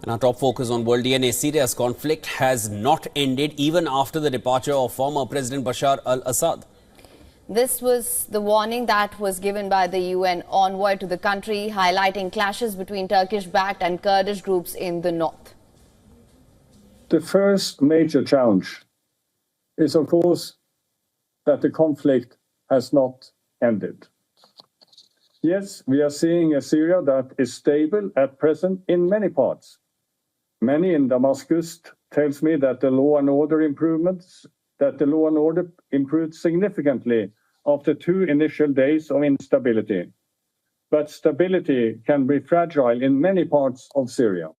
And our top focus on World DNA. Syria's conflict has not ended even after the departure of former President Bashar al-Assad. This was the warning that was given by the UN envoy to the country, highlighting clashes between Turkish-backed and Kurdish groups in the north. The first major challenge is, of course, that the conflict has not ended. Yes, we are seeing a Syria that is stable at present in many parts. Many in Damascus tells me that the law and order improved significantly after 2 initial days of instability. But stability can be fragile in many parts of Syria.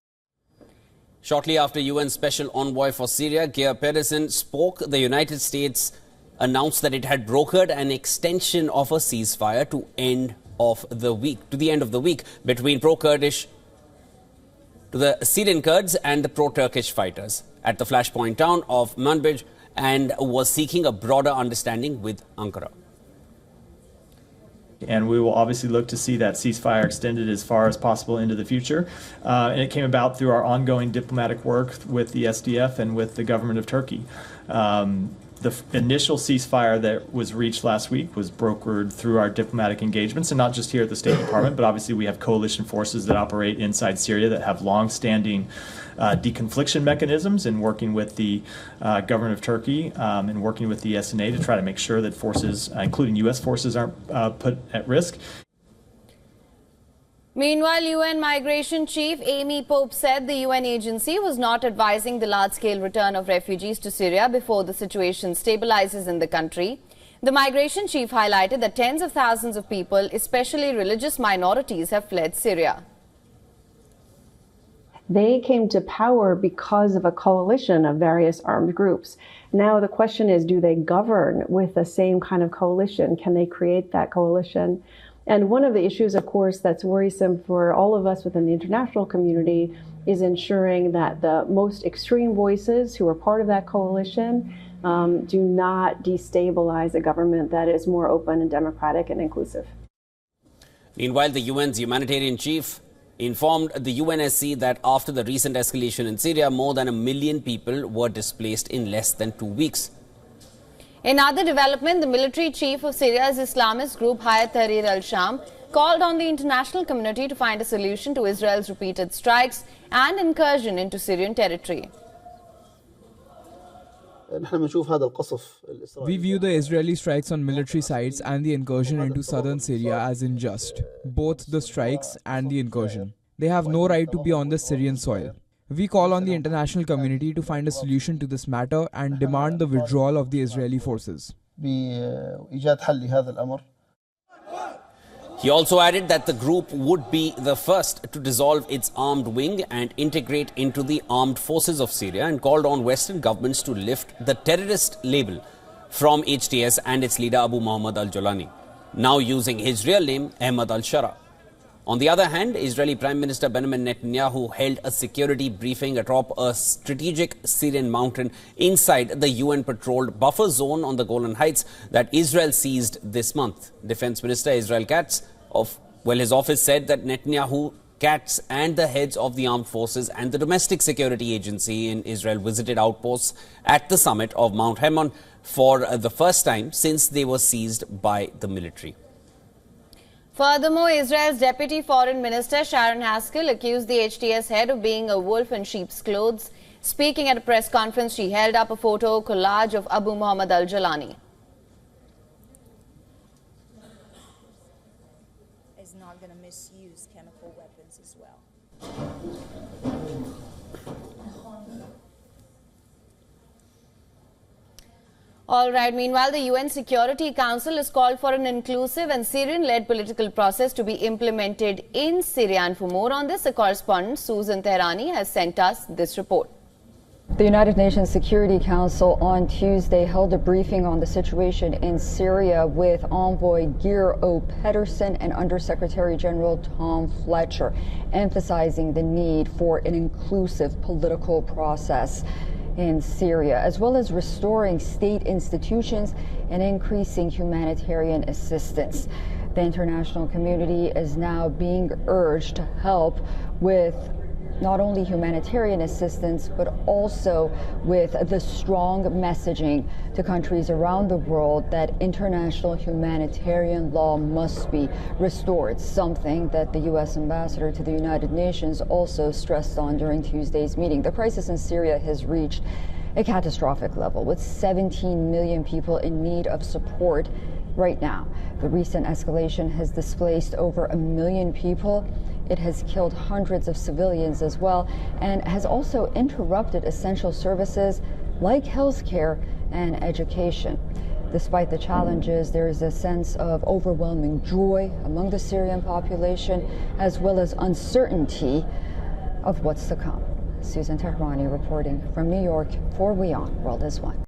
Shortly after UN Special Envoy for Syria, Geir Pedersen spoke, the United States announced that it had brokered an extension of a ceasefire to the end of the week between pro-Kurdish to the Syrian Kurds and the pro-Turkish fighters at the flashpoint town of Manbij, and was seeking a broader understanding with Ankara. And we will obviously look to see that ceasefire extended as far as possible into the future. And it came about through our ongoing diplomatic work with the SDF and with the government of Turkey. The initial ceasefire that was reached last week was brokered through our diplomatic engagements, and not just here at the State Department, but obviously we have coalition forces that operate inside Syria that have long-standing deconfliction mechanisms, in working with the government of Turkey and working with the SNA to try to make sure that forces, including U.S. forces, aren't put at risk. Meanwhile, UN Migration Chief Amy Pope said the UN agency was not advising the large-scale return of refugees to Syria before the situation stabilizes in the country. The migration chief highlighted that tens of thousands of people, especially religious minorities, have fled Syria. They came to power because of a coalition of various armed groups. Now the question is, do they govern with the same kind of coalition? Can they create that coalition? And one of the issues, of course, that's worrisome for all of us within the international community is ensuring that the most extreme voices who are part of that coalition do not destabilize a government that is more open and democratic and inclusive. Meanwhile, the UN's humanitarian chief informed the UNSC that after the recent escalation in Syria, more than 1 million people were displaced in less than 2 weeks. In other development, the military chief of Syria's Islamist group Hayat Tahrir al-Sham called on the international community to find a solution to Israel's repeated strikes and incursion into Syrian territory. We view the Israeli strikes on military sites and the incursion into southern Syria as unjust, both the strikes and the incursion. They have no right to be on the Syrian soil. We call on the international community to find a solution to this matter and demand the withdrawal of the Israeli forces. He also added that the group would be the first to dissolve its armed wing and integrate into the armed forces of Syria, and called on Western governments to lift the terrorist label from HTS and its leader Abu Muhammad al-Jolani, now using his real name Ahmad al-Shara. On the other hand, Israeli Prime Minister Benjamin Netanyahu held a security briefing atop a strategic Syrian mountain inside the UN-patrolled buffer zone on the Golan Heights that Israel seized this month. Defense Minister Israel Katz, his office said that Netanyahu, Katz and the heads of the armed forces and the domestic security agency in Israel visited outposts at the summit of Mount Hermon for the first time since they were seized by the military. Furthermore, Israel's Deputy Foreign Minister Sharon Haskell accused the HTS head of being a wolf in sheep's clothes. Speaking at a press conference, she held up a photo collage of Abu Muhammad al-Jolani. Is not going to misuse chemical weapons as well. All right. Meanwhile, the UN Security Council has called for an inclusive and Syrian-led political process to be implemented in Syria. And for more on this, a correspondent, Susan Tehrani, has sent us this report. The United Nations Security Council on Tuesday held a briefing on the situation in Syria with Envoy Geir O. Pedersen and Undersecretary General Tom Fletcher, emphasizing the need for an inclusive political process in Syria, as well as restoring state institutions and increasing humanitarian assistance. The international community is now being urged to help with not only humanitarian assistance, but also with the strong messaging to countries around the world that international humanitarian law must be restored, something that the U.S. ambassador to the United Nations also stressed on during Tuesday's meeting. The crisis in Syria has reached a catastrophic level, with 17 million people in need of support right now. The recent escalation has displaced over 1 million people. It has killed hundreds of civilians as well, and has also interrupted essential services like healthcare and education. Despite the challenges, there is a sense of overwhelming joy among the Syrian population, as well as uncertainty of what's to come. Susan Tehrani reporting from New York for WION World is One.